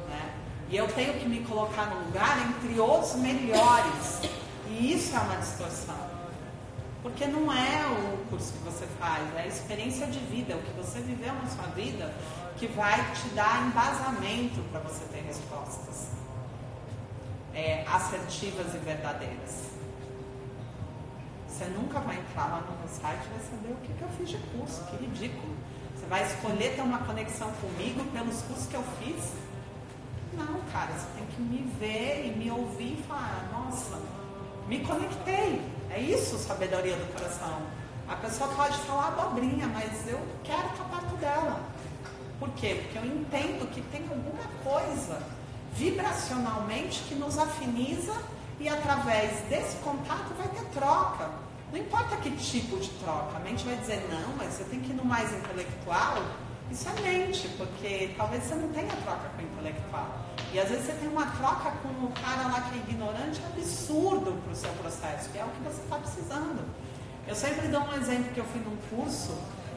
né? E eu tenho que me colocar no lugar entre os melhores. E isso é uma distorção. Porque não é o curso que você faz, é a experiência de vida, o que você viveu na sua vida, que vai te dar embasamento para você ter respostas assertivas e verdadeiras. Você nunca vai entrar lá no meu site e vai saber o que eu fiz de curso, que ridículo. Você vai escolher ter uma conexão comigo pelos cursos que eu fiz? Não, cara, você tem que me ver e me ouvir e falar, nossa, me conectei. É isso, sabedoria do coração. A pessoa pode falar abobrinha, mas eu quero estar perto dela. Por quê? Porque eu entendo que tem alguma coisa vibracionalmente que nos afiniza e através desse contato vai ter troca. Não importa que tipo de troca. A mente vai dizer, não, mas você tem que ir no mais intelectual. Isso é mente, porque talvez você não tenha troca com o intelectual. E às vezes você tem uma troca com o cara lá que é ignorante, absurdo para o seu processo, que é o que você está precisando. Eu sempre dou um exemplo que eu fui num curso,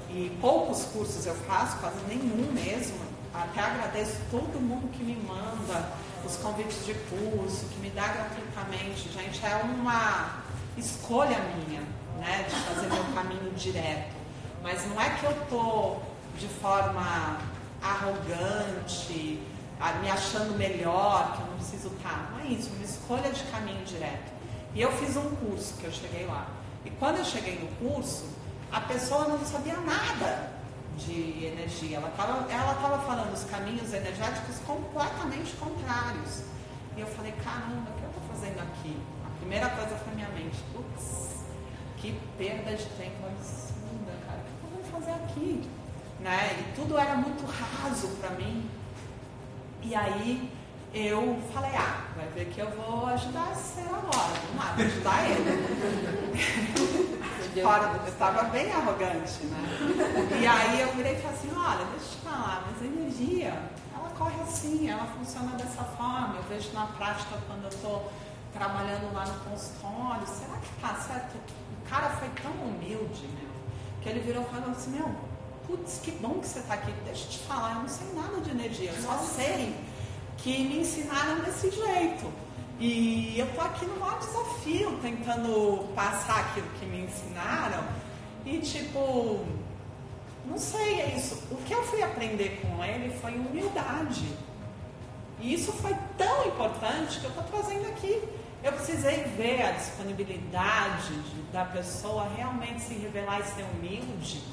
e poucos cursos eu faço, quase nenhum mesmo. Até agradeço todo mundo que me manda os convites de curso, que me dá gratuitamente. Gente, é uma escolha minha, né, de fazer meu caminho direto. Mas não é que eu estou de forma arrogante, me achando melhor, que eu não preciso estar. Não é isso, é uma escolha de caminho direto. E eu fiz um curso, que eu cheguei lá. E quando eu cheguei no curso, a pessoa não sabia nada de energia. Ela estava falando os caminhos energéticos completamente contrários. E eu falei, caramba, o que eu estou fazendo aqui? A primeira coisa foi minha mente. Putz, que perda de tempo absurda, cara. O que eu vou fazer aqui? Né? E tudo era muito raso para mim. E aí eu falei, vai ver que eu vou ajudar esse ser agora. Vamos lá, vou ajudar ele. Eu estava bem arrogante, né? E aí eu virei e falei assim, olha, deixa eu te falar, mas a energia, ela corre assim, ela funciona dessa forma. Eu vejo na prática quando eu estou trabalhando lá no consultório, será que tá certo? O cara foi tão humilde, meu, que ele virou e falou assim, putz, que bom que você está aqui. Deixa eu te falar, eu não sei nada de energia, eu só sei que me ensinaram desse jeito. E eu tô aqui no maior desafio, tentando passar aquilo que me ensinaram. E tipo, não sei, é isso. O que eu fui aprender com ele foi humildade. E isso foi tão importante que eu tô trazendo aqui. Eu precisei ver a disponibilidade da pessoa realmente se revelar e ser humilde,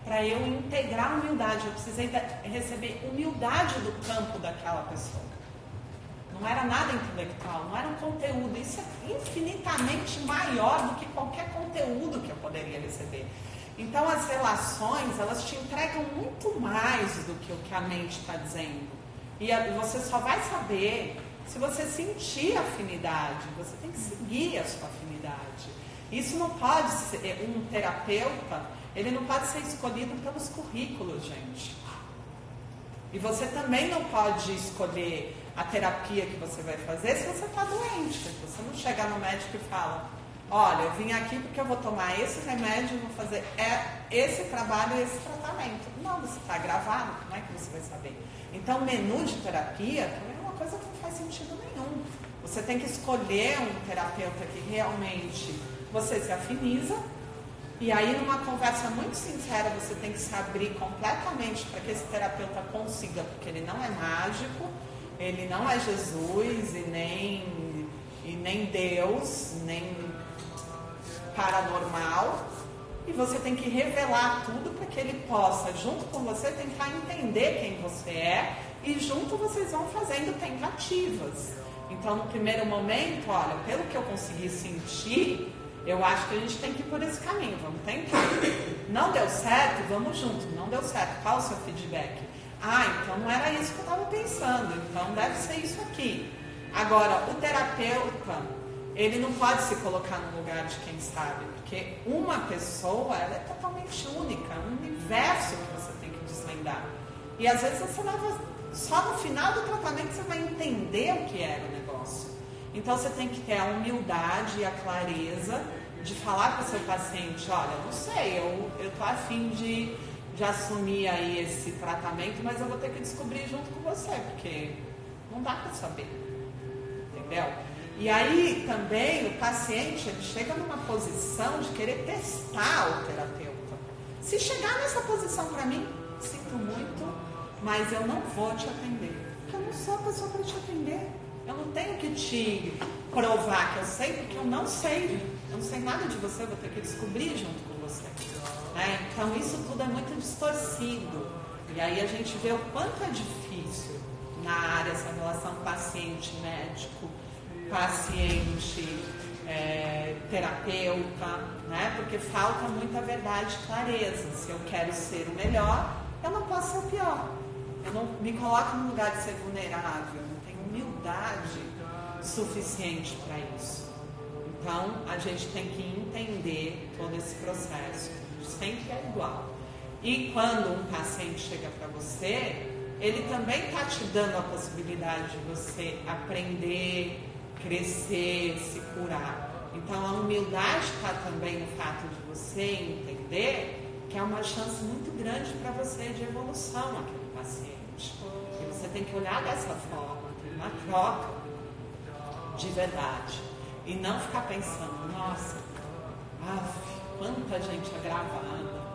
para eu integrar a humildade. Eu precisei receber humildade do campo daquela pessoa. Não era nada intelectual, não era um conteúdo. Isso é infinitamente maior do que qualquer conteúdo que eu poderia receber. Então as relações, elas te entregam muito mais do que o que a mente está dizendo. E você só vai saber se você sentir afinidade. Você tem que seguir a sua afinidade. Isso não pode ser um terapeuta, ele não pode ser escolhido pelos currículos, gente. E você também não pode escolher a terapia que você vai fazer se você está doente. Você não chega no médico e fala, olha, eu vim aqui porque eu vou tomar esse remédio, vou fazer esse trabalho e esse tratamento. Não, você está gravado, como é que você vai saber? Então, menu de terapia também é uma coisa que não faz sentido nenhum. Você tem que escolher um terapeuta que realmente você se afiniza. E aí, numa conversa muito sincera, você tem que se abrir completamente para que esse terapeuta consiga, porque ele não é mágico, ele não é Jesus e nem Deus, nem paranormal. E você tem que revelar tudo para que ele possa, junto com você, tentar entender quem você é. E junto vocês vão fazendo tentativas. Então, no primeiro momento, olha, pelo que eu consegui sentir, eu acho que a gente tem que ir por esse caminho, vamos tentar. Não deu certo, vamos junto. Não deu certo, qual o seu feedback? Então não era isso que eu estava pensando, então deve ser isso aqui. Agora, o terapeuta, ele não pode se colocar no lugar de quem sabe, porque uma pessoa, ela é totalmente única, é um universo que você tem que desvendar. E às vezes você leva, só no final do tratamento você vai entender o que era o negócio. Então você tem que ter a humildade e a clareza de falar para o seu paciente, olha, não sei, eu tô a fim de assumir aí esse tratamento, mas eu vou ter que descobrir junto com você, porque não dá para saber, entendeu? E aí também o paciente ele chega numa posição de querer testar o terapeuta. Se chegar nessa posição para mim, sinto muito, mas eu não vou te atender, porque eu não sou a pessoa para te atender. Eu não tenho que te provar que eu sei, porque eu não sei. Eu não sei nada de você, eu vou ter que descobrir junto com você. Né? Então isso tudo é muito distorcido. E aí a gente vê o quanto é difícil na área essa relação paciente-médico, paciente, terapeuta, né? Porque falta muita verdade e clareza. Se eu quero ser o melhor, eu não posso ser o pior. Eu não me coloco no lugar de ser vulnerável, eu não tenho humildade suficiente para isso. Então, a gente tem que entender todo esse processo. Sempre é igual. E quando um paciente chega para você, ele também está te dando a possibilidade de você aprender, crescer, se curar. Então, a humildade está também no fato de você entender que é uma chance muito grande para você de evolução naquele paciente. E você tem que olhar dessa forma, tem uma troca de verdade. E não ficar pensando, nossa, quanta gente agravada.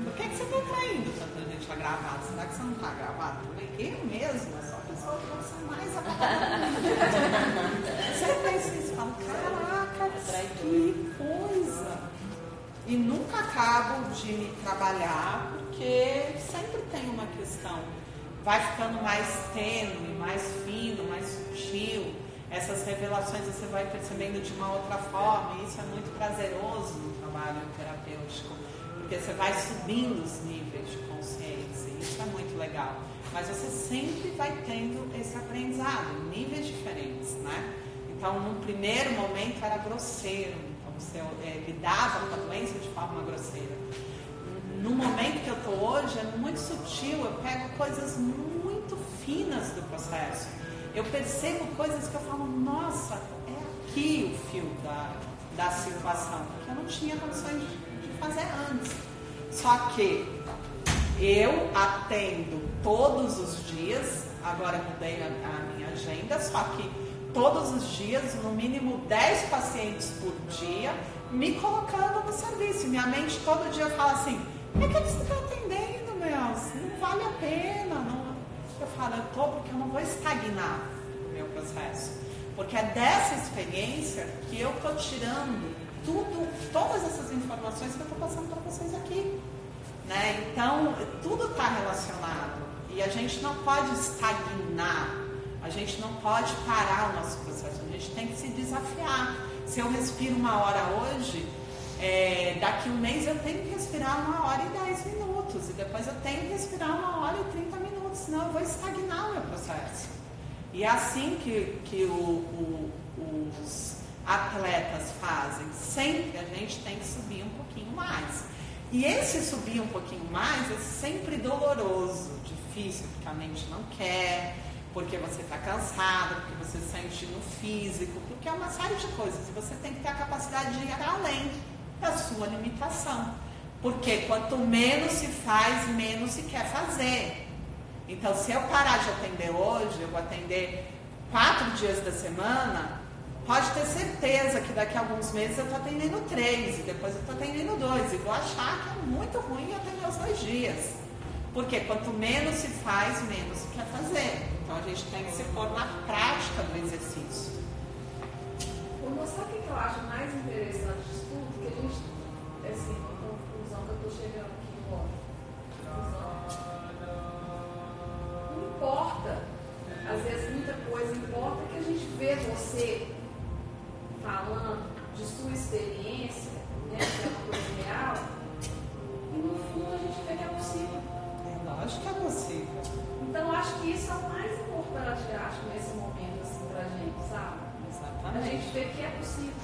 Por que você está traindo tanta gente agravada? Será que você não está agravado também? Eu mesma sou a pessoa que você mais agravada. Você pensa isso e fala, caraca, que coisa. E nunca acabo de me trabalhar, porque sempre tem uma questão. Vai ficando mais tênue, mais fino, mais sutil. Essas revelações você vai percebendo de uma outra forma, e isso é muito prazeroso no trabalho terapêutico, porque você vai subindo os níveis de consciência, e isso é muito legal. Mas você sempre vai tendo esse aprendizado, em níveis diferentes, né? Então, num primeiro momento era grosseiro, então você lidava com a doença de forma grosseira. No momento que eu estou hoje, é muito sutil, eu pego coisas muito finas do processo. Eu percebo coisas que eu falo, nossa, é aqui o fio da situação, que eu não tinha condições de fazer antes. Só que eu atendo todos os dias, agora mudei a minha agenda, só que todos os dias, no mínimo 10 pacientes por dia, me colocando no serviço. Minha mente todo dia fala assim, por que você está atendendo, meu? Não vale a pena, não. Eu falo, eu estou porque eu não vou estagnar o meu processo. Porque é dessa experiência que eu estou tirando todas essas informações que eu estou passando para vocês aqui. Né? Então, tudo está relacionado. E a gente não pode estagnar, a gente não pode parar o nosso processo, a gente tem que se desafiar. Se eu respiro 1 hora hoje, daqui 1 mês eu tenho que respirar 1 hora e 10 minutos. E depois eu tenho que respirar 1 hora e 30 minutos, senão eu vou estagnar o meu processo. E é assim que os atletas fazem. Sempre a gente tem que subir um pouquinho mais. E esse subir um pouquinho mais é sempre doloroso, difícil, porque a mente não quer, porque você está cansado, porque você sente no físico, porque é uma série de coisas. E você tem que ter a capacidade de ir além da sua limitação. Porque quanto menos se faz, menos se quer fazer. Então, se eu parar de atender hoje, eu vou atender 4 dias da semana, pode ter certeza que daqui a alguns meses eu estou atendendo 3, e depois eu estou atendendo 2, e vou achar que é muito ruim atender os 2 dias. Porque quanto menos se faz, menos se quer fazer. Então, a gente tem que se pôr na prática do exercício.
Sabe o que eu acho mais interessante disso tudo? Que a gente, assim, a conclusão que eu estou chegando aqui, não importa, às vezes muita coisa, importa que a gente vê você falando de sua experiência, né, que é uma coisa real, e no fundo a gente vê que é possível.
É lógico que é possível.
Então, eu acho que isso é o mais importante, acho, nesse momento, assim, pra gente, sabe?
Exatamente.
A gente vê que é possível.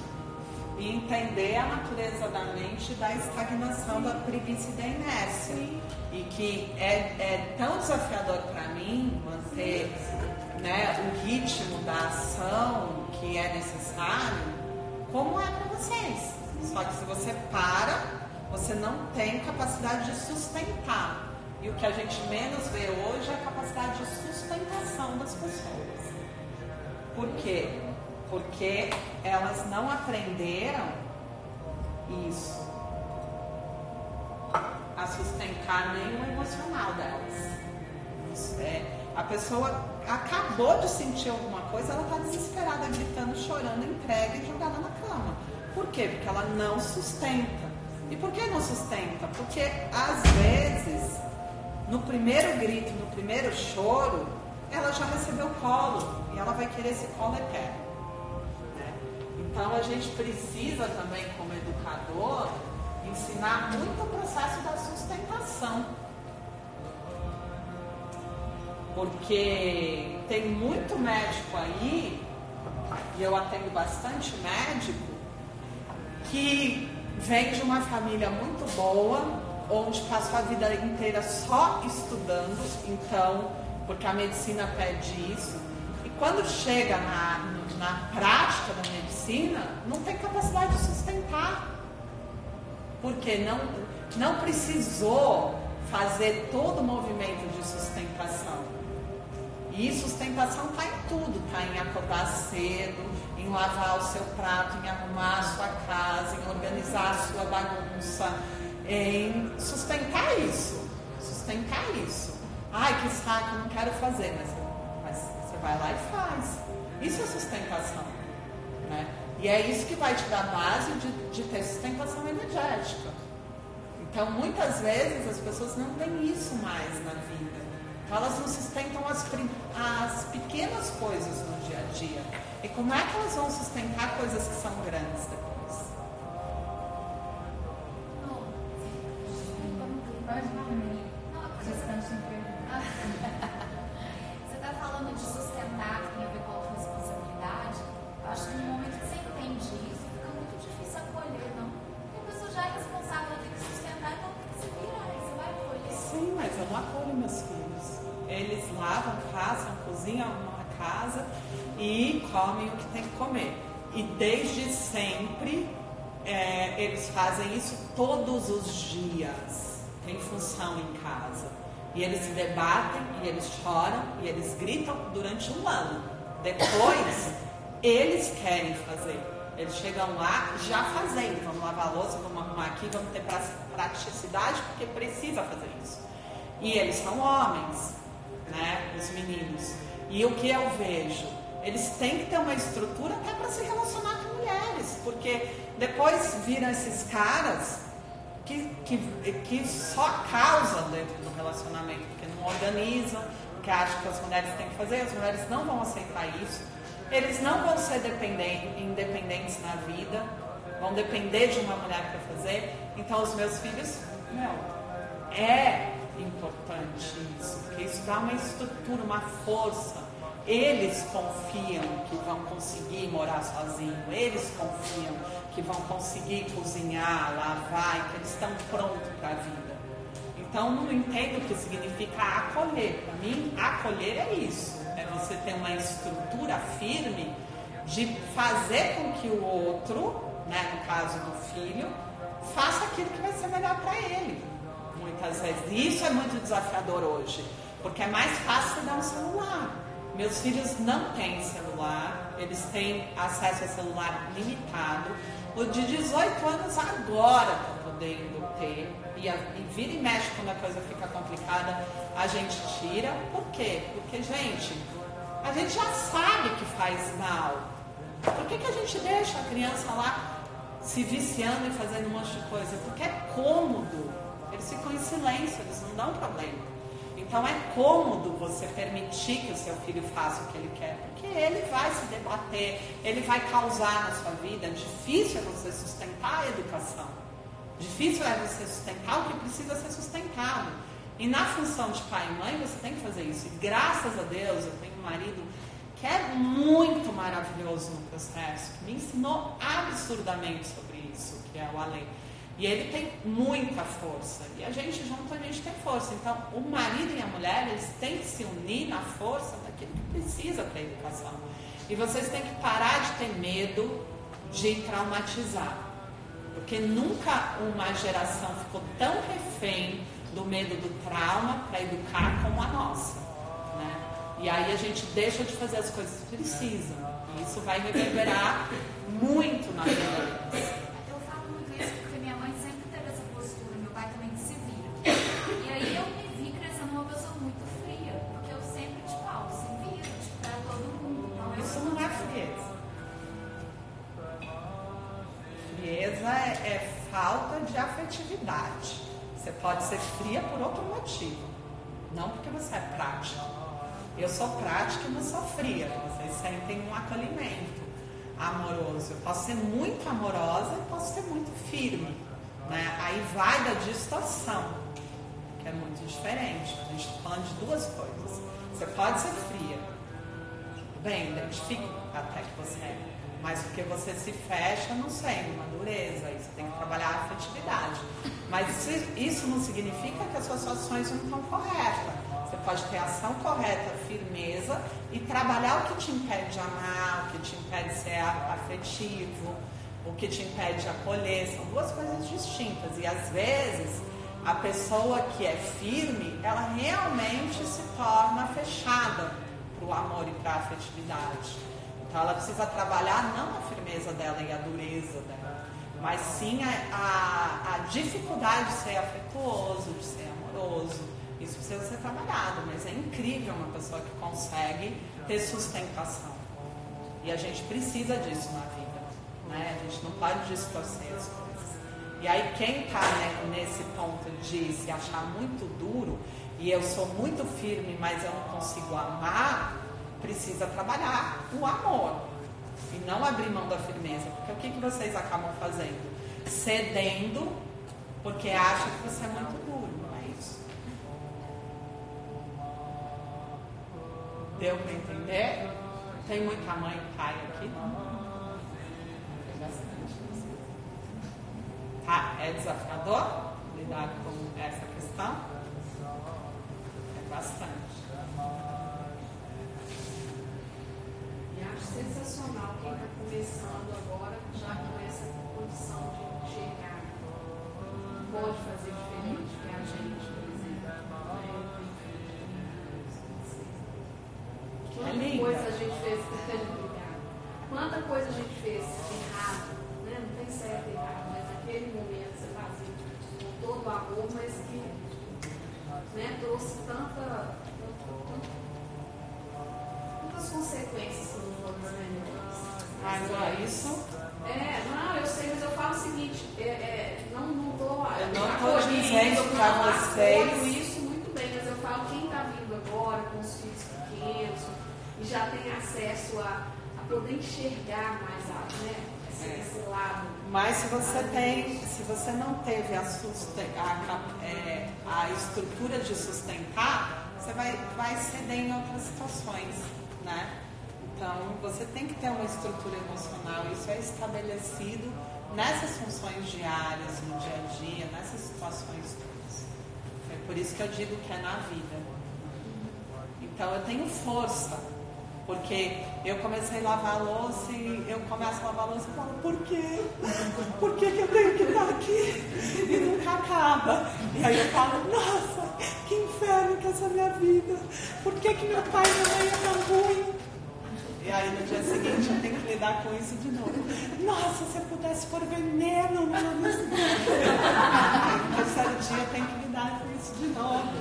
E entender a natureza da mente da estagnação, da preguiça e da inércia.
Sim.
E que é tão desafiador para mim manter, né, o ritmo da ação que é necessário, como é para vocês. Só que se você para, você não tem capacidade de sustentar. E o que a gente menos vê hoje é a capacidade de sustentação das pessoas. Por quê? Porque elas não aprenderam isso, a sustentar nem o emocional delas. A pessoa acabou de sentir alguma coisa, ela está desesperada, gritando, chorando, entregue e jogada na cama. Por quê? Porque ela não sustenta. E por que não sustenta? Porque às vezes, no primeiro grito, no primeiro choro, ela já recebeu colo e ela vai querer esse colo eterno. Né? Então a gente precisa também, como educador, ensinar muito o processo da sustentação. Porque tem muito médico aí, e eu atendo bastante médico, que vem de uma família muito boa, onde passou a vida inteira só estudando, então, porque a medicina pede isso, e quando chega na prática da medicina, não tem capacidade de sustentar, porque não precisou fazer todo o movimento de sustentação. E sustentação está em tudo, está em acordar cedo, em lavar o seu prato, em arrumar a sua casa, em organizar a sua bagunça, em sustentar isso. Sustentar isso. Ai, que saco, não quero fazer, mas você vai lá e faz. Isso é sustentação. Né? E é isso que vai te dar base de ter sustentação energética. Então, muitas vezes, as pessoas não têm isso mais na vida. Elas não sustentam as pequenas coisas no dia a dia. E como é que elas vão sustentar coisas que são grandes depois?
Você está falando de sustentar, que tem a ver com a responsabilidade. Eu acho que no momento que você entende isso, fica muito difícil acolher, não? Porque a pessoa já é responsável, ela tem que sustentar, então tem que se virar, aí você vai acolher.
Sim, mas eu não acolho meus filhos. Eles lavam, façam, cozinham, arrumam a casa e comem o que tem que comer. E desde sempre eles fazem isso todos os dias. Tem função em casa. E eles se debatem, e eles choram, e eles gritam durante um ano. Depois, eles querem fazer. Eles chegam lá já fazendo. Vamos lavar a louça, vamos arrumar aqui, vamos ter praticidade, porque precisa fazer isso. E eles são homens, né, os meninos. E o que eu vejo? Eles têm que ter uma estrutura até para se relacionar com mulheres, porque depois viram esses caras que só causam dentro do relacionamento, porque não organizam, que acham que as mulheres têm que fazer, as mulheres não vão aceitar isso, eles não vão ser independentes na vida, vão depender de uma mulher para fazer. Então os meus filhos, é importante isso, porque isso dá uma estrutura, uma força. Eles confiam que vão conseguir morar sozinhos, eles confiam que vão conseguir cozinhar, lavar, e que eles estão prontos para a vida. Então não entendo o que significa acolher. Para mim, acolher é isso, é você ter uma estrutura firme de fazer com que o outro, né, no caso do filho, faça aquilo que vai ser melhor para ele. Muitas vezes. E isso é muito desafiador hoje, porque é mais fácil você dar um celular. Meus filhos não têm celular, eles têm acesso a celular limitado. O de 18 anos agora está podendo ter, e vira e mexe quando a coisa fica complicada, a gente tira. Por quê? Porque, gente, a gente já sabe que faz mal. Por que a gente deixa a criança lá se viciando e fazendo um monte de coisa? Porque é cômodo. Eles ficam em silêncio, eles não dão problema. Então é cômodo você permitir que o seu filho faça o que ele quer, porque ele vai se debater, ele vai causar na sua vida. Difícil é você sustentar a educação. Difícil é você sustentar o que precisa ser sustentado. E na função de pai e mãe você tem que fazer isso. E graças a Deus eu tenho um marido que é muito maravilhoso no processo, que me ensinou absurdamente sobre isso, que é o Ale. E ele tem muita força. E a gente junto, a gente tem força. Então, o marido e a mulher, eles têm que se unir na força daquilo que precisa para a educação. E vocês têm que parar de ter medo de traumatizar. Porque nunca uma geração ficou tão refém do medo do trauma para educar como a nossa, né? E aí a gente deixa de fazer as coisas que precisam. E isso vai reverberar muito na vida deles.
Eu falo muito isso porque minha mãe sempre teve essa postura, meu pai também se vira. E aí eu me vi crescendo uma pessoa muito fria, porque eu sempre, tipo, se vira, tipo, pra todo mundo. Então,
Isso não é frieza. Frieza é falta de afetividade. Você pode ser fria por outro motivo, não porque você é prático. Eu sou prática e não sou fria. Vocês sentem um acolhimento amoroso. Eu posso ser muito amorosa e posso ser muito firme, né? Aí vai da distorção, que é muito diferente. A gente está falando de duas coisas. Você pode ser fria, bem, identifico até que você é, mas porque você se fecha, não sei, numa dureza, aí você tem que trabalhar a afetividade. Mas isso não significa que as suas ações não estão corretas. Você pode ter ação correta, firmeza, e trabalhar o que te impede de amar, o que te impede de ser afetivo, o que te impede de acolher. São duas coisas distintas. E às vezes, a pessoa que é firme, ela realmente se torna fechada para o amor e para a afetividade. Então ela precisa trabalhar não a firmeza dela e a dureza dela, mas sim a dificuldade de ser afetuoso, de ser amoroso. Isso precisa ser trabalhado, mas é incrível uma pessoa que consegue ter sustentação. E a gente precisa disso na vida, né? A gente não pode distorcer as coisas. E aí quem está, né, nesse ponto de se achar muito duro, e eu sou muito firme, mas eu não consigo amar, precisa trabalhar o amor e não abrir mão da firmeza, porque o que vocês acabam fazendo? Cedendo porque acham que você é muito duro, não é isso? Deu para entender? Tem muita mãe e pai aqui? Tem bastante. Tá, é desafiador lidar com essa questão? É bastante.
Acho sensacional quem está começando agora, já com essa condição de enxergar. Pode fazer diferente que a gente, por exemplo. Quanta coisa a gente fez quanta coisa a gente fez errado, né? Não tem certo e errado, mas naquele momento você fazia com todo o amor, mas que, né, trouxe tantas consequências que não foram as melhores.
Mas isso?
Não, eu sei, mas eu falo o seguinte, não
estou dizendo para vocês
isso muito bem, mas eu falo quem está vindo agora com os filhos pequenos e já tem acesso a poder enxergar mais esse lado.
Mas se você não teve a estrutura de sustentar, você vai ceder em outras situações, né? Então, você tem que ter uma estrutura emocional, isso é estabelecido nessas funções diárias, no dia a dia, nessas situações todas. É por isso que eu digo que é na vida. Então, eu tenho força, porque eu comecei a lavar a louça e eu começo a lavar a louça e falo, por quê? Por que eu tenho que estar aqui? E nunca acaba. E aí eu falo, nossa, que inferno que é essa minha vida. Por que meu pai e minha mãe é tão ruim? E aí no dia seguinte eu tenho que lidar com isso de novo. Nossa, se eu pudesse pôr veneno no terceiro dia eu tenho que lidar com isso de novo.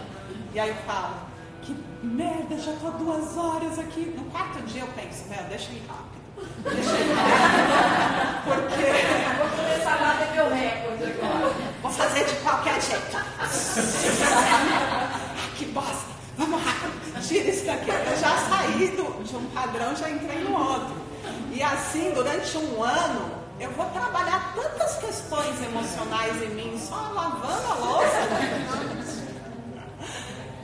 E aí eu falo, que merda, já estou 2 horas aqui. No 4º dia eu penso, deixa eu ir rápido. Porque
eu vou começar a bater meu recorde agora.
Vou fazer de qualquer jeito. Que bosta. Vamos rápido. Tira isso daqui. Eu já saí de um padrão, já entrei no outro. E assim, durante 1 ano, eu vou trabalhar tantas questões emocionais em mim, só lavando a louça,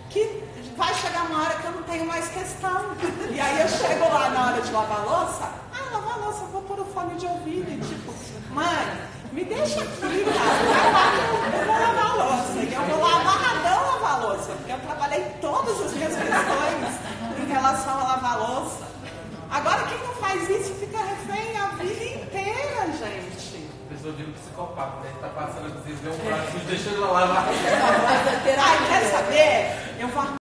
que vai chegar uma hora que eu não tenho mais questão. E aí eu chego lá na hora de lavar a louça, lavar a louça, eu vou pôr o fone de ouvido e tipo, mãe, me deixa aqui, cara, vai lá que eu vou lavar a louça. E eu vou lá amarradão lavar a louça, porque eu trabalhei todas as minhas questões em relação a lavar a louça. Agora quem não faz isso fica refém a vida inteira
pessoa vira um psicopata, né? Tá passando, vocês vê um prato, deixa ele lá lavar.
Ai, quer saber? Eu vou